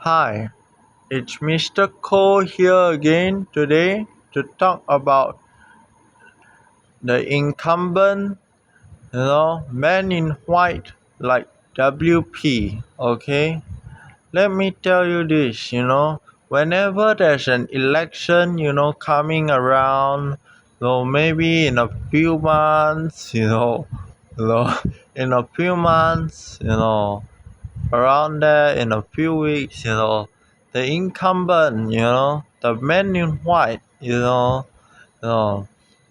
Hi, it's Mr. Koh here again today to talk about the incumbent, man in white like WP. Okay, let me tell you this, whenever there's an election, coming around, maybe in a few months, you know, in a few months, around there in a few weeks, the incumbent, the man in white, uh,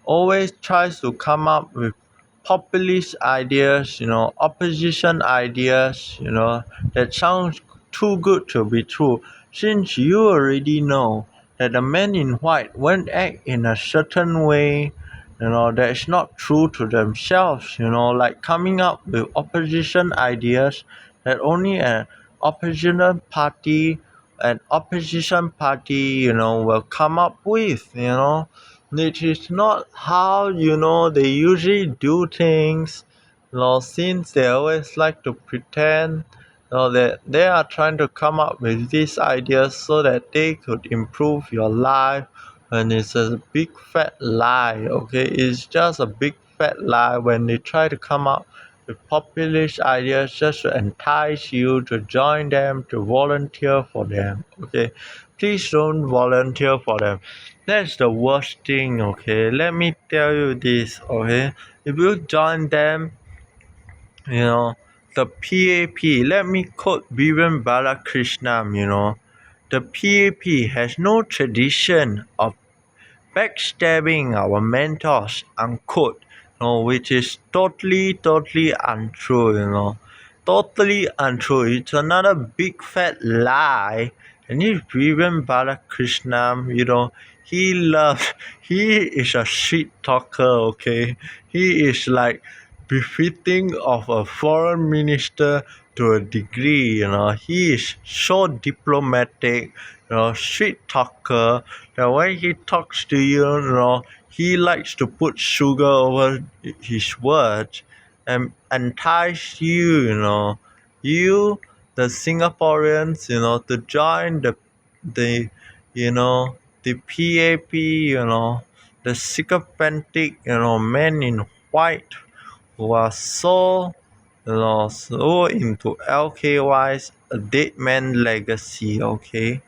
always tries to come up with populist ideas, opposition ideas, that sounds too good to be true, since you already know that the men in white won't act in a certain way, that's not true to themselves, like coming up with opposition ideas that only an opposition party, will come up with, it is not how they usually do things. Since they always like to pretend that they are trying to come up with these ideas so that they could improve your life, and it's a big fat lie. Okay, it's just a big fat lie when they try to come up with populist ideas just to entice you to join them, to volunteer for them. Okay, please don't volunteer for them. That's the worst thing. Okay, let me tell you this. Okay, if you join them, you know the PAP. Let me quote Vivian Balakrishnan. The PAP has no tradition of backstabbing our mentors, unquote, which is totally untrue, totally untrue. It's another big fat lie. And if Vivian Balakrishnan, he is a sweet talker, okay? He is like befitting of a foreign minister to a degree, he is so diplomatic, sweet talker, that when he talks to you, he likes to put sugar over his words and entice you, you, the Singaporeans, to join the you know the PAP, the sycophantic, men in white who are so into LKY's a dead man legacy. Okay,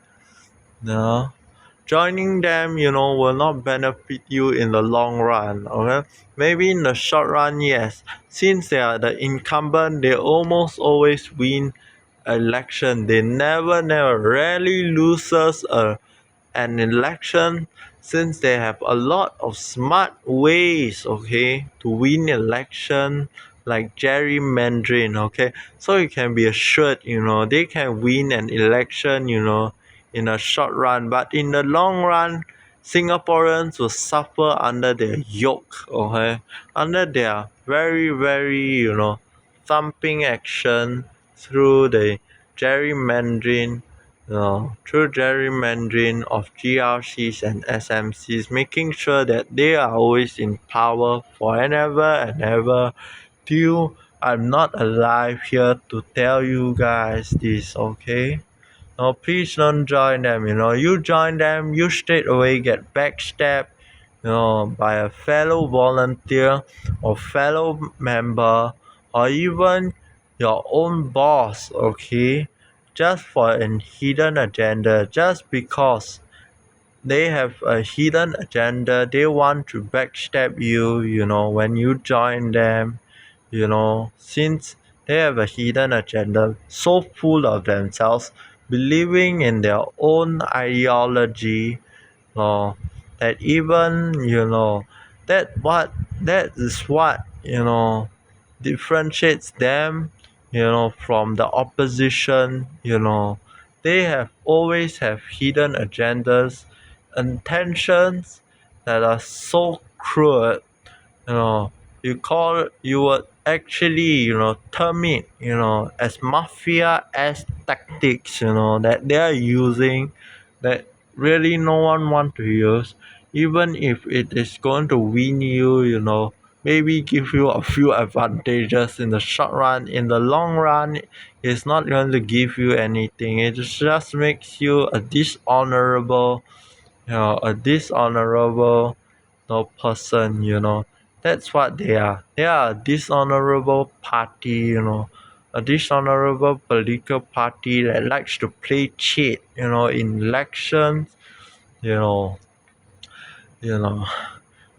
no. Joining them, will not benefit you in the long run. Okay, maybe in the short run, yes. Since they are the incumbent, they almost always win election. They never rarely loses an election, since they have a lot of smart ways, okay, to win election, like gerrymandering. Okay, so you can be assured, they can win an election, in a short run, but in the long run, Singaporeans will suffer under their yoke, okay, under their very, thumping action through the gerrymandering, through gerrymandering of GRCs and SMCs, making sure that they are always in power forever and ever, till I'm not alive here to tell you guys this. Okay, now please don't join them. You join them, you straight away get backstabbed, by a fellow volunteer or fellow member, or even your own boss. Okay, just for a hidden agenda, just because they have a hidden agenda, they want to backstab you, when you join them, since they have a hidden agenda, so full of themselves, believing in their own ideology, that even, that is what, differentiates them, from the opposition. They have always have hidden agendas, intentions that are so cruel. You would actually, term it, as mafia as tactics, that they are using, that really no one want to use, even if it is going to win you, maybe give you a few advantages in the short run. In the long run, it's not going to give you anything. It just makes you a dishonorable, a dishonorable, person. That's what they are. They are a dishonorable party. A dishonorable political party that likes to play cheat. In elections. You know. You know.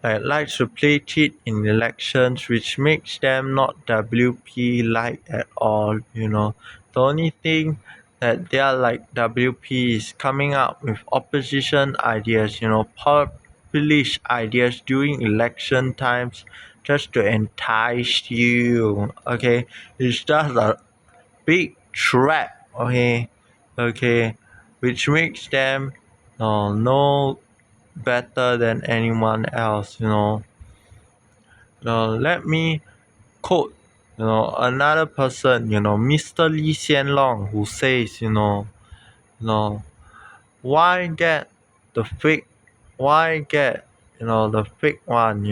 That likes to play cheat in elections, which makes them not WP like at all. The only thing that they are like WP is coming up with opposition ideas, publish ideas during election times just to entice you. Okay, it's just a big trap. Okay, which makes them no better than anyone else. Let me quote, another person, Mr. Lee Hsien Long, who says, why get the fake, why get, the fake one,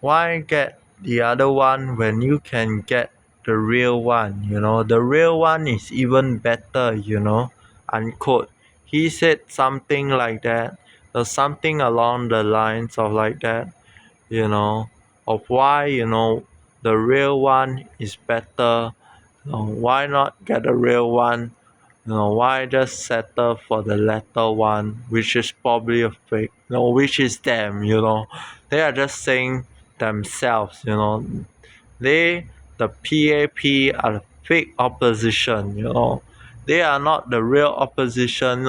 why get the other one when you can get the real one, the real one is even better, unquote. He said something like that, or something along the lines of like that, you know, of why, the real one is better. Why not get a real one? Why just settle for the latter one, which is probably a fake, which is them, they are just saying themselves, they, the PAP, are the fake opposition, they are not the real opposition,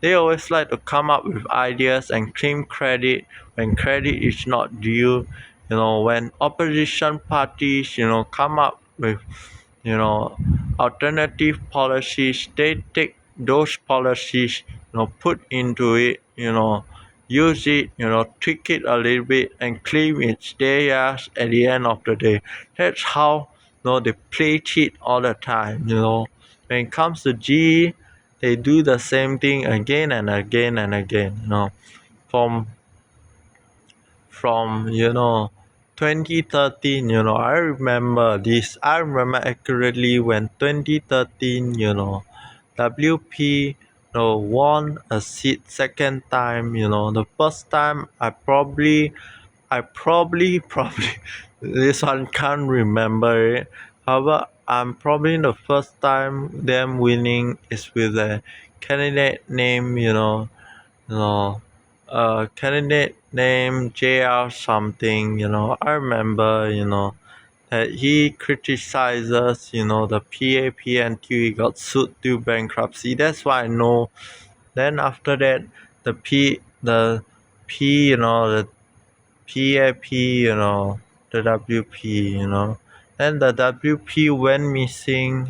they always like to come up with ideas and claim credit when credit is not due. When opposition parties, come up with, you know, alternative policies, they take those policies, put into it, use it, tweak it a little bit and claim it's theirs at the end of the day. That's how, they play cheat all the time, When it comes to G, they do the same thing again and again and again, From from 2013, I remember this. I remember accurately when 2013, WP, won a seat second time. The first time I probably this one can't remember it. However, I'm probably the first time them winning is with a candidate name, you know, candidate named JR something, I remember, that he criticizes, the PAP until he got sued to bankruptcy. That's why I know. Then after that, the P, the PAP, the WP, Then the WP went missing,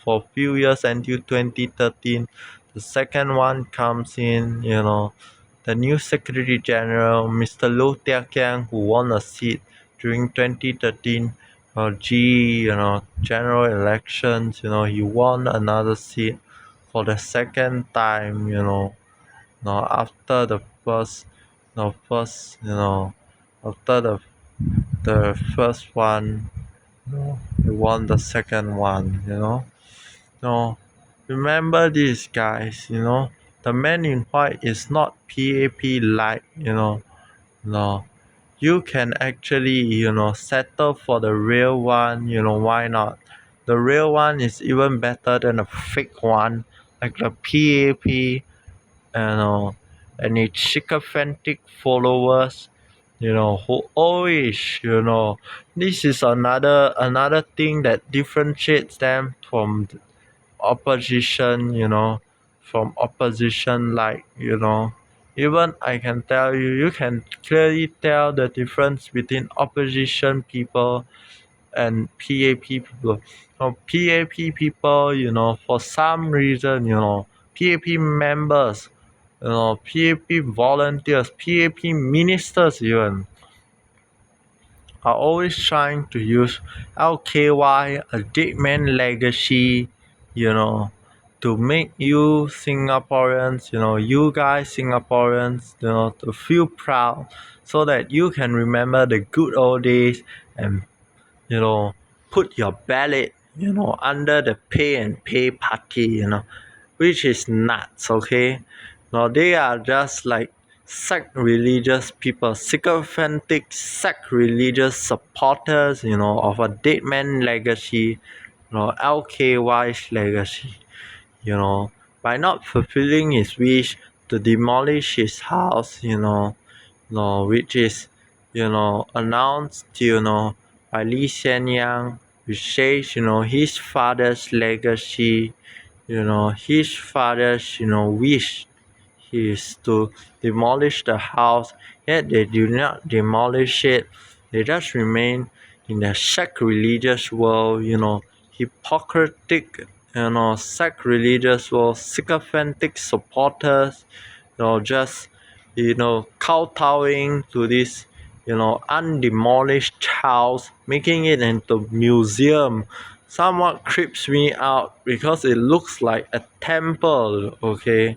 for a few years until 2013. The second one comes in, the new Secretary General, Mr. Low Tia Kiang, who won a seat during 2013 general elections, he won another seat for the second time, after the first, first, after the first one, he won the second one, No, remember this, guys, the man in white is not PAP like, no. You can actually, settle for the real one, why not? The real one is even better than a fake one, like the PAP, and its sycophantic followers, who always, this is another thing that differentiates them from opposition, from opposition, like, even I can tell you, you can clearly tell the difference between opposition people and PAP people. PAP people, for some reason, PAP members, PAP volunteers, PAP ministers even, are always trying to use LKY, a dead man legacy, you know, to make you Singaporeans, you guys Singaporeans, to feel proud so that you can remember the good old days and, put your ballot, under the pay and pay party, which is nuts, okay? Now they are just like sect-religious people, sycophantic sect-religious supporters, of a dead man legacy, LKY's legacy, by not fulfilling his wish to demolish his house, which is, announced, by Lee Hsien Yang, which says, his father's legacy, his father's, wish is to demolish the house, yet they do not demolish it. They just remain in the sect-religious world, hypocritic, sect-religious world, sycophantic supporters, just, kowtowing to this, undemolished house, making it into museum. Somewhat creeps me out because it looks like a temple, okay?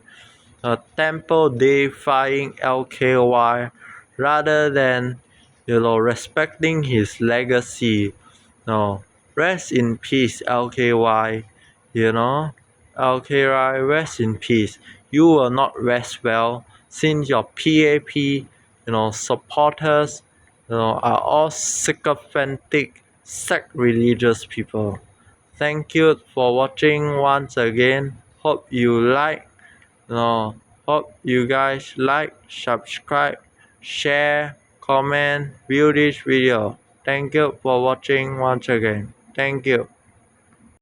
A temple deifying LKY rather than, respecting his legacy. No, rest in peace, LKY. LKY, rest in peace. You will not rest well since your PAP, supporters, are all sycophantic, sect-religious people. Thank you for watching once again. Hope you like. Hope you guys like, subscribe, share, comment, view this video. Thank you for watching once again. Thank you.